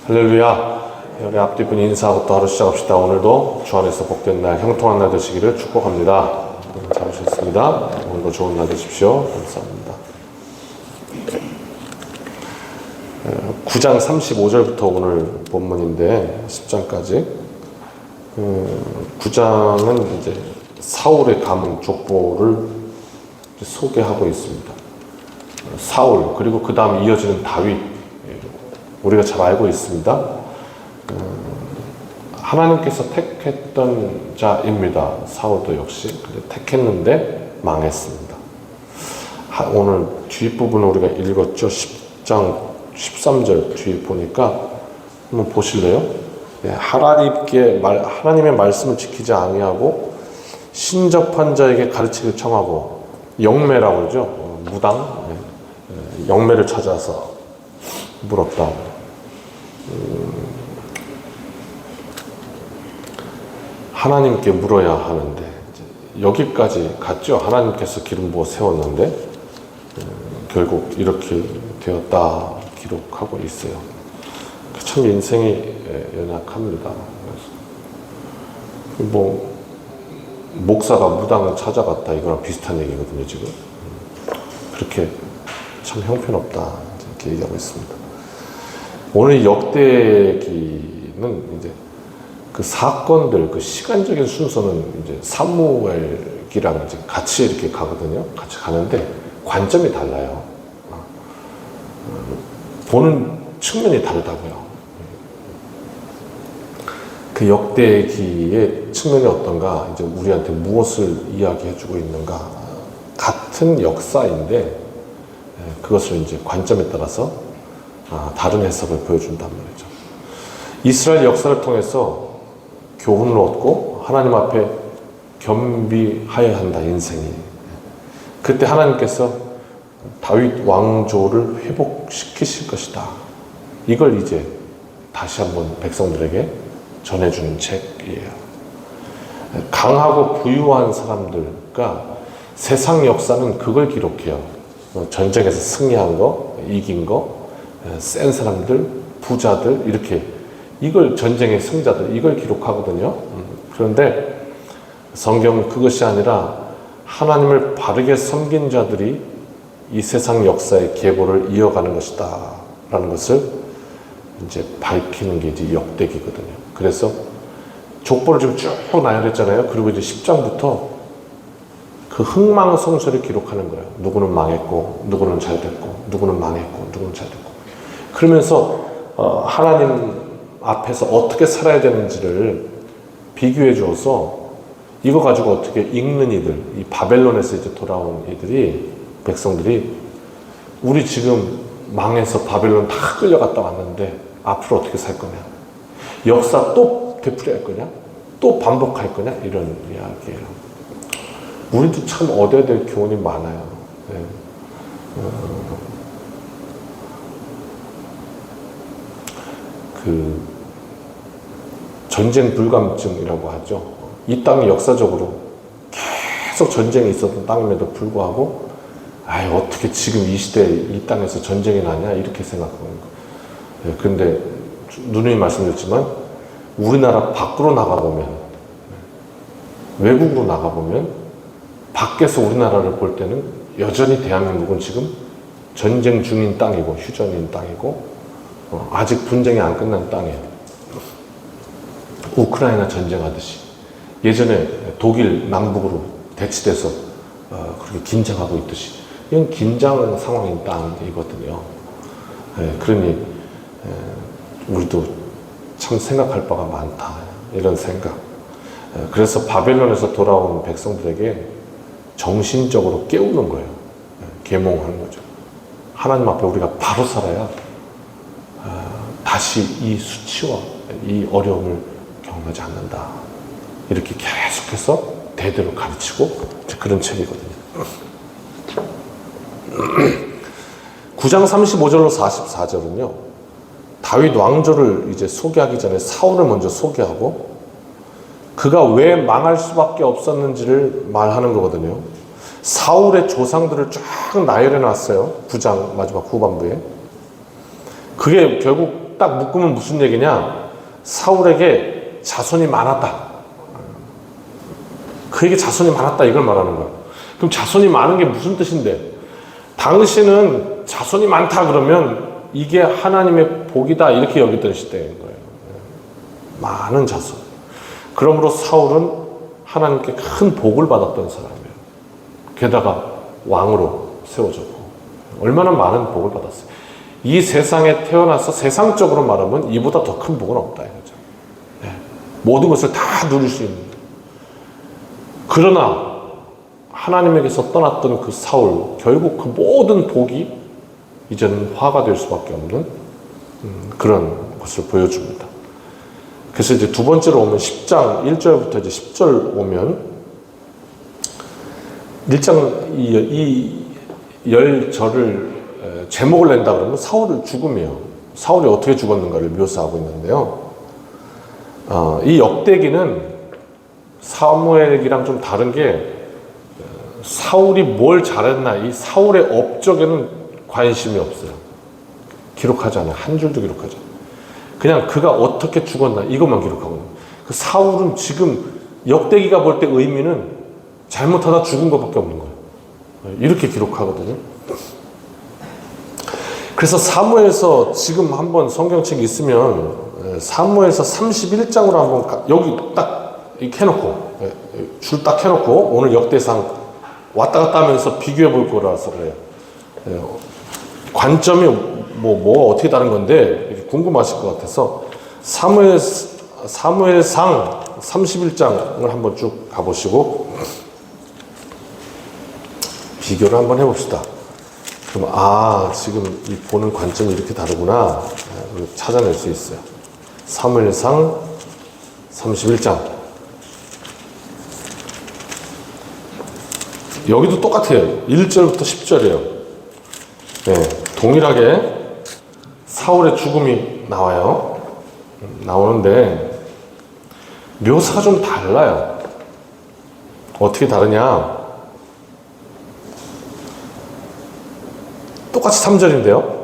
할렐루야. 우리 앞뒤 분 인사하고 또 하루 시작합시다. 오늘도 주 안에서 복된 날, 형통한 날 되시기를 축복합니다. 잘 오셨습니다. 오늘도 좋은 날 되십시오. 감사합니다. 9장 35절부터 오늘 본문인데 10장까지 9장은 이제 사울의 가문 족보를 소개하고 있습니다. 사울 그리고 그 다음 이어지는 다윗, 우리가 잘 알고 있습니다. 하나님께서 택했던 자입니다. 사울도 역시 택했는데 망했습니다. 오늘 뒷부분을 우리가 읽었죠. 10장 13절 뒤에 보니까 한번 보실래요? 하나님의 말씀을 지키지 아니하고 신접한 자에게 가르치기를 청하고, 영매라고 그러죠. 무당, 영매를 찾아서 물었다. 하나님께 물어야 하는데 여기까지 갔죠. 하나님께서 기름 부어 세웠는데 결국 이렇게 되었다 기록하고 있어요. 참 인생이 연약합니다. 뭐 목사가 무당을 찾아갔다 이거랑 비슷한 얘기거든요. 지금 그렇게 참 형편없다 이렇게 얘기하고 있습니다. 오늘 역대기는 이제 그 사건들, 그 시간적인 순서는 이제 사무엘기랑 이제 같이 이렇게 가거든요. 같이 가는데 관점이 달라요. 보는 측면이 다르다고요. 그 역대기의 측면이 어떤가, 이제 우리한테 무엇을 이야기해주고 있는가, 같은 역사인데 그것을 이제 관점에 따라서 다른 해석을 보여준단 말이죠. 이스라엘 역사를 통해서 교훈을 얻고 하나님 앞에 겸비하여야 한다, 인생이. 그때 하나님께서 다윗 왕조를 회복시키실 것이다. 이걸 이제 다시 한번 백성들에게 전해주는 책이에요. 강하고 부유한 사람들과 세상 역사는 그걸 기록해요. 전쟁에서 승리한 거, 이긴 거, 센 사람들, 부자들, 이렇게 이걸 전쟁의 승자들, 이걸 기록하거든요. 그런데 성경은 그것이 아니라 하나님을 바르게 섬긴 자들이 이 세상 역사의 계보를 이어가는 것이다 라는 것을 이제 밝히는 게 이제 역대기거든요. 그래서 족보를 지금 쭉 나열했잖아요. 그리고 이제 10장부터 그 흥망성쇠를 기록하는 거예요. 누구는 망했고, 누구는 잘 됐고, 누구는 망했고, 누구는 잘 됐고. 그러면서 하나님 앞에서 어떻게 살아야 되는지를 비교해 주어서 이거 가지고 어떻게 읽는 이들, 이 바벨론에서 이제 돌아온 이들이, 백성들이 우리 지금 망해서 바벨론 다 끌려갔다 왔는데 앞으로 어떻게 살 거냐, 역사 또 되풀이할 거냐, 또 반복할 거냐, 이런 이야기예요. 우리도 참 얻어야 될 교훈이 많아요. 네. 그 전쟁 불감증이라고 하죠. 이 땅이 역사적으로 계속 전쟁이 있었던 땅임에도 불구하고 어떻게 지금 이 시대에 이 땅에서 전쟁이 나냐, 이렇게 생각하는 거예요. 그런데 누누이 말씀드렸지만 우리나라 밖으로 나가보면, 외국으로 나가보면 밖에서 우리나라를 볼 때는 여전히 대한민국은 지금 전쟁 중인 땅이고 휴전인 땅이고 아직 분쟁이 안 끝난 땅이에요. 우크라이나 전쟁하듯이 예전에 독일 남북으로 대치돼서 그렇게 긴장하고 있듯이 이건 긴장 상황인 땅이거든요. 그러니 우리도 참 생각할 바가 많다, 이런 생각. 그래서 바벨론에서 돌아온 백성들에게 정신적으로 깨우는 거예요. 계몽하는 거죠. 하나님 앞에 우리가 바로 살아야 다시 이 수치와 이 어려움을 경험하지 않는다. 이렇게 계속해서 대대로 가르치고 그런 책이거든요. 9장 35절로 44절은요, 다윗 왕조를 이제 소개하기 전에 사울을 먼저 소개하고 그가 왜 망할 수밖에 없었는지를 말하는 거거든요. 사울의 조상들을 쫙 나열해 놨어요. 9장 마지막 후반부에. 그게 결국 딱 묶으면 무슨 얘기냐? 사울에게 자손이 많았다. 그에게 자손이 많았다 이걸 말하는 거야. 그럼 자손이 많은 게 무슨 뜻인데? 당신은 자손이 많다 그러면 이게 하나님의 복이다 이렇게 여기던 시대인 거예요. 많은 자손. 그러므로 사울은 하나님께 큰 복을 받았던 사람이에요. 게다가 왕으로 세워졌고 얼마나 많은 복을 받았어요. 이 세상에 태어나서 세상적으로 말하면 이보다 더 큰 복은 없다 이거죠. 네. 모든 것을 다 누릴 수 있는. 그러나 하나님에게서 떠났던 그 사울, 결국 그 모든 복이 이제는 화가 될 수밖에 없는 그런 것을 보여줍니다. 그래서 이제 두 번째로 오면 10장 1절부터 이제 10절 오면 1장 이 10절을 제목을 낸다 그러면 사울의 죽음이에요. 사울이 어떻게 죽었는가를 묘사하고 있는데요. 이 역대기는 사무엘기랑 좀 다른 게 사울이 뭘 잘했나 이 사울의 업적에는 관심이 없어요. 기록하지 않아요. 한 줄도 기록하지 않아요. 그냥 그가 어떻게 죽었나 이것만 기록하고 있는 거예요. 그 사울은 지금 역대기가 볼 때 의미는 잘못하다 죽은 것밖에 없는 거예요. 이렇게 기록하거든요. 그래서 사무엘서 지금 한번 성경책 있으면 사무엘서 31장으로 한번 여기 딱 이렇게 해놓고 줄 딱 해놓고 오늘 역대상 왔다 갔다 하면서 비교해 볼 거라서 그래요. 관점이 뭐가 어떻게 다른 건데 궁금하실 것 같아서 사무엘상 31장을 한번 쭉 가보시고 비교를 한번 해봅시다. 그럼 지금 이 보는 관점이 이렇게 다르구나 찾아낼 수 있어요. 사무엘상 31장 여기도 똑같아요. 1절부터 10절이에요. 네, 동일하게 사울의 죽음이 나와요. 나오는데 묘사가 좀 달라요. 어떻게 다르냐? 똑같이 3절인데요.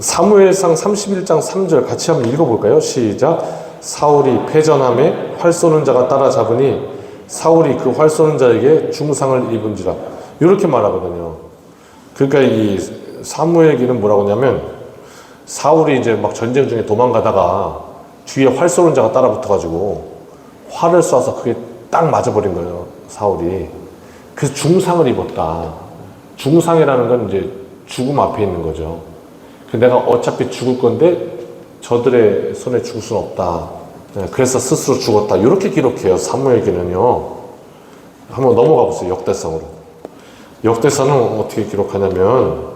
사무엘상 31장 3절 같이 한번 읽어볼까요? 시작. 사울이 패전함에 활 쏘는 자가 따라잡으니 사울이 그 활 쏘는 자에게 중상을 입은지라 이렇게 말하거든요. 그러니까 이 사무엘기는 뭐라고 하냐면 사울이 이제 막 전쟁 중에 도망가다가 뒤에 활 쏘는 자가 따라 붙어가지고 활을 쏴서 그게 딱 맞아버린 거예요. 사울이. 그래서 중상을 입었다. 중상이라는 건 이제 죽음 앞에 있는 거죠. 내가 어차피 죽을 건데 저들의 손에 죽을 수는 없다. 그래서 스스로 죽었다. 이렇게 기록해요. 사무엘기는요. 한번 넘어가 보세요. 역대상으로. 역대상은 어떻게 기록하냐면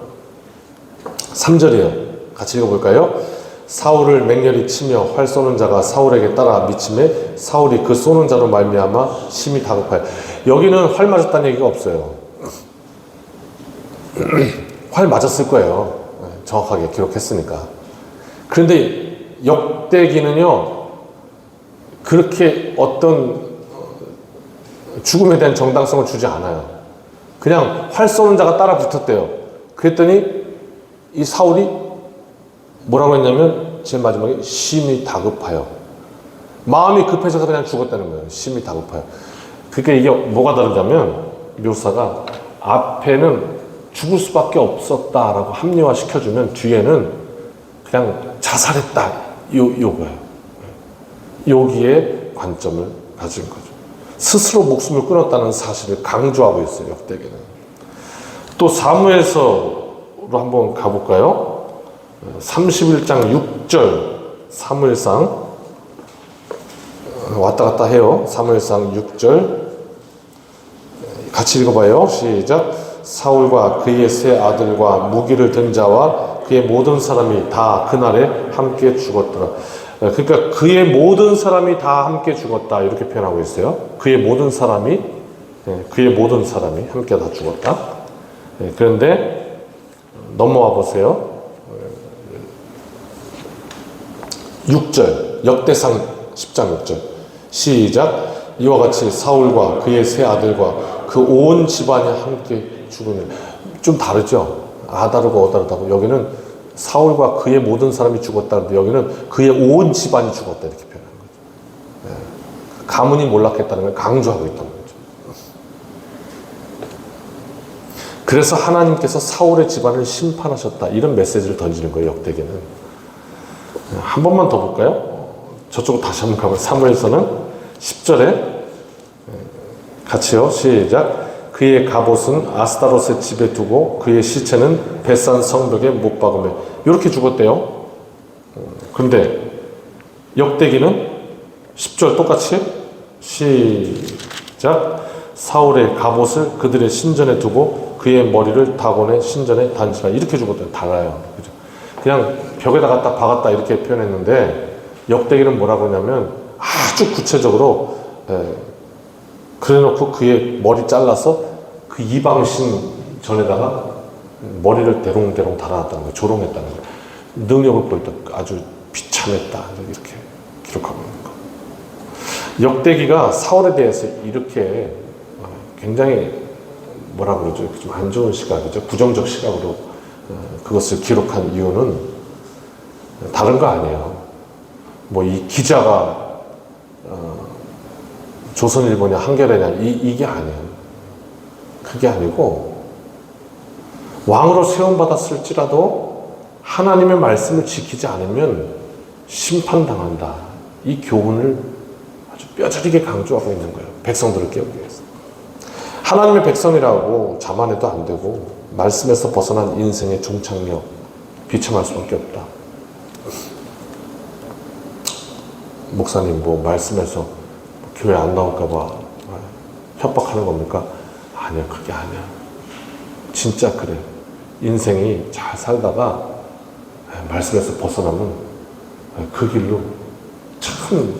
3절이에요. 같이 읽어볼까요? 사울을 맹렬히 치며 활 쏘는 자가 사울에게 따라 미침에 사울이 그 쏘는 자로 말미암아 심히 다급하여. 여기는 활 맞았다는 얘기가 없어요. 활 맞았을 거예요. 정확하게 기록했으니까. 그런데 역대기는요, 그렇게 어떤 죽음에 대한 정당성을 주지 않아요. 그냥 활 쏘는 자가 따라 붙었대요. 그랬더니 이 사울이 뭐라고 했냐면 제일 마지막에 심히 다급하여. 마음이 급해져서 그냥 죽었다는 거예요. 심히 다급하여. 그러니까 이게 뭐가 다르냐면 묘사가 앞에는 죽을 수밖에 없었다라고 합리화 시켜주면 뒤에는 그냥 자살했다 요거예요. 여기에 관점을 가진 거죠. 스스로 목숨을 끊었다는 사실을 강조하고 있어요. 역대기는. 또 사무엘서로 한번 가볼까요? 31장 6절 사무엘상 왔다 갔다 해요. 사무엘상 6절 같이 읽어봐요. 시작. 사울과 그의 세 아들과 무기를 든 자와 그의 모든 사람이 다 그날에 함께 죽었더라. 그러니까 그의 모든 사람이 다 함께 죽었다 이렇게 표현하고 있어요. 그의 모든 사람이 함께 다 죽었다. 그런데 넘어와 보세요. 6절 역대상 10장 6절 시작. 이와 같이 사울과 그의 세 아들과 그 온 집안이 함께 죽으니 좀 다르죠. 아다르고 어다르다고. 여기는 사울과 그의 모든 사람이 죽었다는데 여기는 그의 온 집안이 죽었다 이렇게 표현하는 거죠. 가문이 몰락했다는 걸 강조하고 있다는 거죠. 그래서 하나님께서 사울의 집안을 심판하셨다 이런 메시지를 던지는 거예요. 역대기는. 한 번만 더 볼까요? 저쪽으로 다시 한번 가볼까요? 사무엘서는 10절에 같이요. 시작. 그의 갑옷은 아스타롯의 집에 두고 그의 시체는 벳산 성벽에 못 박으며 이렇게 죽었대요. 그런데 역대기는 10절 똑같이 시작. 사울의 갑옷을 그들의 신전에 두고 그의 머리를 다곤의 신전에 단지라 이렇게 죽었대요. 달라요. 그냥 벽에다 갖다 박았다 이렇게 표현했는데 역대기는 뭐라고 하냐면 아주 구체적으로 그래놓고 그의 머리 잘라서 그 이방신 전에다가 머리를 대롱대롱 달아놨다는 거예요. 조롱했다는 거예요. 능력을 보일 때 아주 비참했다 이렇게 기록하고 있는 거예요. 역대기가 사울에 대해서 이렇게 굉장히 뭐라 그러죠? 좀 안 좋은 시각이죠. 부정적 시각으로 그것을 기록한 이유는 다른 거 아니에요. 뭐 이 기자가 조선일보냐 한겨레냐 이게 아니에요. 그게 아니고 왕으로 세움받았을지라도 하나님의 말씀을 지키지 않으면 심판당한다. 이 교훈을 아주 뼈저리게 강조하고 있는 거예요. 백성들을 깨우기 위해서. 하나님의 백성이라고 자만해도 안 되고 말씀에서 벗어난 인생의 종착역 비참할 수밖에 없다. 목사님 뭐 말씀에서 교회 안 나올까 봐 협박하는 겁니까? 아니야, 그게 아니야. 진짜 그래. 인생이 잘 살다가 말씀에서 벗어나면 그 길로 참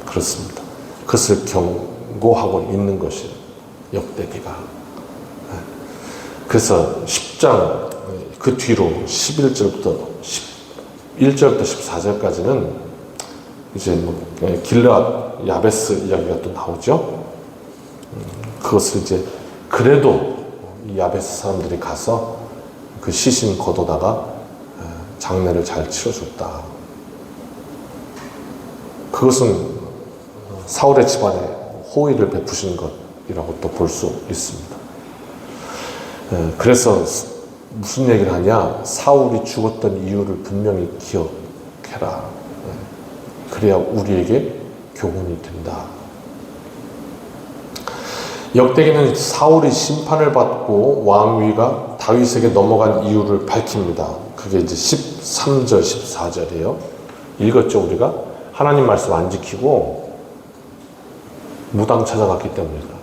그렇습니다. 그것을 경고하고 있는 것이 역대기가. 그래서 10장 그 뒤로 11절부터 1절부터 14절까지는 이제 뭐 길르앗 야베스 이야기가 또 나오죠. 그것을 이제 그래도 이 야베스 사람들이 가서 그 시신 걷어다가 장례를 잘 치러줬다. 그것은 사울의 집안에 호의를 베푸신 것이라고 또 볼 수 있습니다. 그래서 무슨 얘기를 하냐? 사울이 죽었던 이유를 분명히 기억해라. 그래야 우리에게 교훈이 된다. 역대기는 사울이 심판을 받고 왕위가 다윗에게 넘어간 이유를 밝힙니다. 그게 이제 13절, 14절이에요. 읽었죠, 우리가? 하나님 말씀 안 지키고 무당 찾아갔기 때문이다.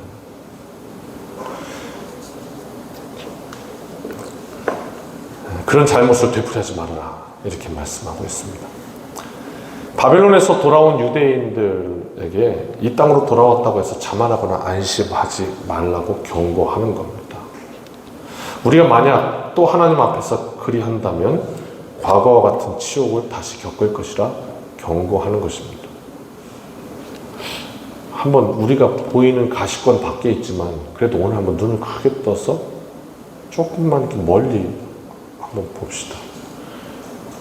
그런 잘못을 되풀이하지 말아라. 이렇게 말씀하고 있습니다. 바벨론에서 돌아온 유대인들에게 이 땅으로 돌아왔다고 해서 자만하거나 안심하지 말라고 경고하는 겁니다. 우리가 만약 또 하나님 앞에서 그리한다면 과거와 같은 치욕을 다시 겪을 것이라 경고하는 것입니다. 한번 우리가 보이는 가시권 밖에 있지만 그래도 오늘 한번 눈을 크게 떠서 조금만 이렇게 멀리 한번 봅시다.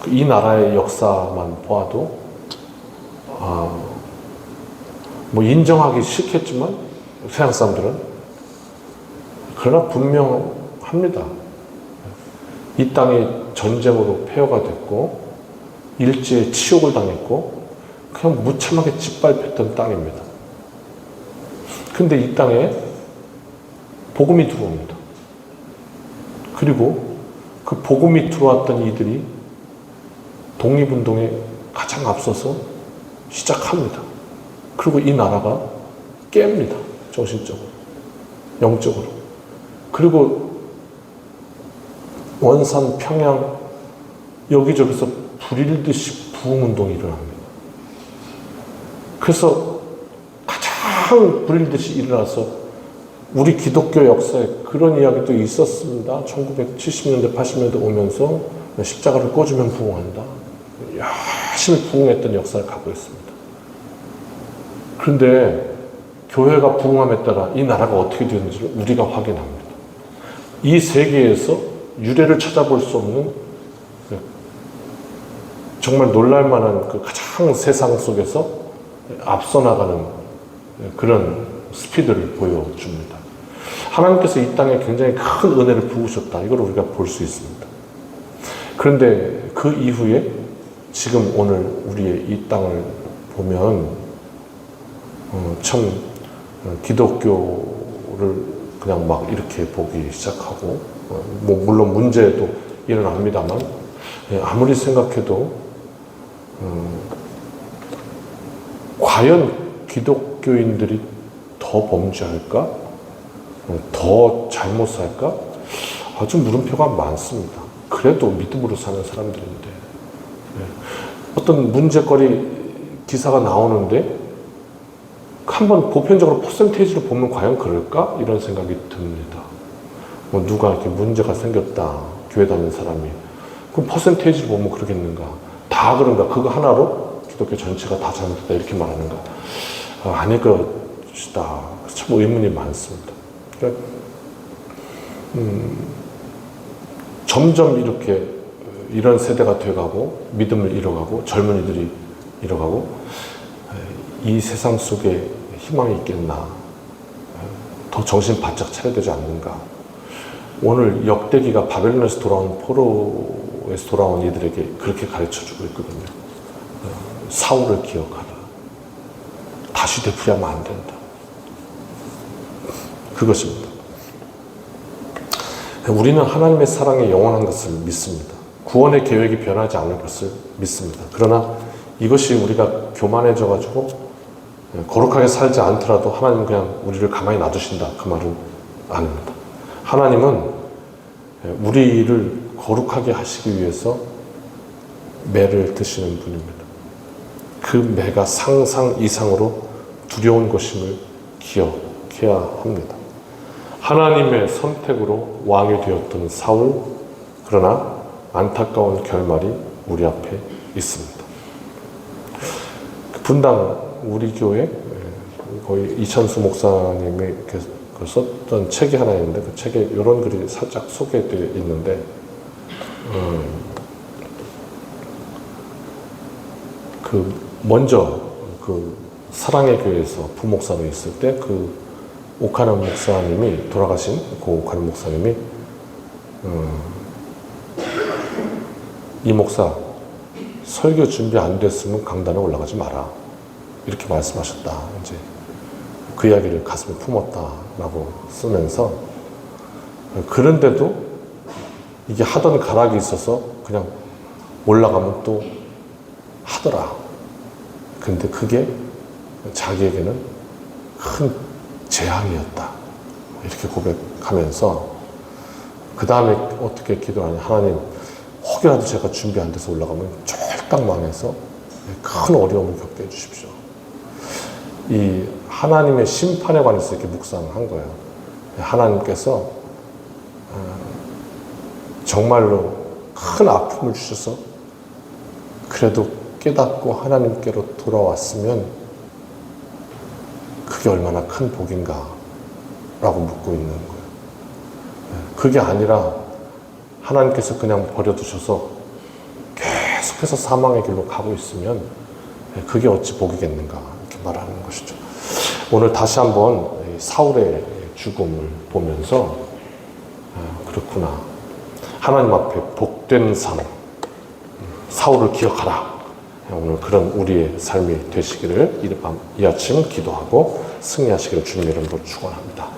이 나라의 역사만 보아도 뭐 인정하기 싫겠지만 세상 사람들은 그러나 분명합니다. 이 땅이 전쟁으로 폐허가 됐고 일제의 치욕을 당했고 그냥 무참하게 짓밟혔던 땅입니다. 근데 이 땅에 복음이 들어옵니다. 그리고 그 복음이 들어왔던 이들이 독립운동에 가장 앞서서 시작합니다. 그리고 이 나라가 깹니다. 정신적으로, 영적으로. 그리고 원산, 평양 여기저기서 불일듯이 부흥운동이 일어납니다. 그래서 가장 불일듯이 일어나서 우리 기독교 역사에 그런 이야기도 있었습니다. 1970년대, 80년대 오면서 십자가를 꽂으면 부흥한다. 열심히 부흥했던 역사를 갖고 있습니다. 그런데 교회가 부흥함에 따라 이 나라가 어떻게 되는지를 우리가 확인합니다. 이 세계에서 유래를 찾아볼 수 없는 정말 놀랄만한 그 가장 세상 속에서 앞서 나가는 그런 스피드를 보여줍니다. 하나님께서 이 땅에 굉장히 큰 은혜를 부으셨다. 이걸 우리가 볼 수 있습니다. 그런데 그 이후에 지금 오늘 우리의 이 땅을 보면 참 기독교를 그냥 막 이렇게 보기 시작하고 뭐 물론 문제도 일어납니다만 아무리 생각해도 과연 기독교인들이 더 범죄할까? 더 잘못 살까? 아주 물음표가 많습니다. 그래도 믿음으로 사는 사람들인데 어떤 문제거리 기사가 나오는데 한번 보편적으로 퍼센테이지를 보면 과연 그럴까? 이런 생각이 듭니다. 뭐 누가 이렇게 문제가 생겼다, 교회 다니는 사람이. 그럼 퍼센테이지를 보면 그러겠는가? 다 그런가? 그거 하나로 기독교 전체가 다 잘못됐다 이렇게 말하는가? 아닐 것이다. 참 의문이 많습니다. 그러니까 점점 이렇게 이런 세대가 돼가고 믿음을 잃어가고 젊은이들이 잃어가고 이 세상 속에 희망이 있겠나? 더 정신 바짝 차려야 되지 않는가? 오늘 역대기가 바벨론에서 돌아온 포로에서 돌아온 이들에게 그렇게 가르쳐주고 있거든요. 사울을 기억하라. 다시 되풀이하면 안 된다. 그것입니다. 우리는 하나님의 사랑에 영원한 것을 믿습니다. 구원의 계획이 변하지 않을 것을 믿습니다. 그러나 이것이 우리가 교만해져가지고 거룩하게 살지 않더라도 하나님은 그냥 우리를 가만히 놔두신다. 그 말은 아닙니다. 하나님은 우리를 거룩하게 하시기 위해서 매를 드시는 분입니다. 그 매가 상상 이상으로 두려운 것임을 기억해야 합니다. 하나님의 선택으로 왕이 되었던 사울, 그러나 안타까운 결말이 우리 앞에 있습니다. 분당 우리 교회 거의 이찬수 목사님이 썼던 책이 하나 있는데 그 책에 이런 글이 살짝 소개되어 있는데 그 먼저 그 사랑의 교회에서 부목사로 있을 때 그 오카는 목사님이 돌아가신 그 오카는 목사님이 이 목사 설교 준비 안 됐으면 강단에 올라가지 마라 이렇게 말씀하셨다. 이제 그 이야기를 가슴에 품었다라고 쓰면서 그런데도 이게 하던 가락이 있어서 그냥 올라가면 또 하더라. 근데 그게 자기에게는 큰 재앙이었다. 이렇게 고백하면서 그 다음에 어떻게 기도하냐. 하나님 혹여라도 제가 준비 안 돼서 올라가면 쫄딱 망해서 큰 어려움을 겪게 해주십시오. 이 하나님의 심판에 관해서 이렇게 묵상한 거예요. 하나님께서 정말로 큰 아픔을 주셔서 그래도 깨닫고 하나님께로 돌아왔으면 그게 얼마나 큰 복인가 라고 묻고 있는 거예요. 그게 아니라 하나님께서 그냥 버려두셔서 계속해서 사망의 길로 가고 있으면 그게 어찌 복이겠는가 이렇게 말하는 것이죠. 오늘 다시 한번 사울의 죽음을 보면서 그렇구나. 하나님 앞에 복된 삶, 사울을 기억하라. 오늘 그런 우리의 삶이 되시기를 이 아침 기도하고 승리하시기를 주님 이름으로 축원합니다.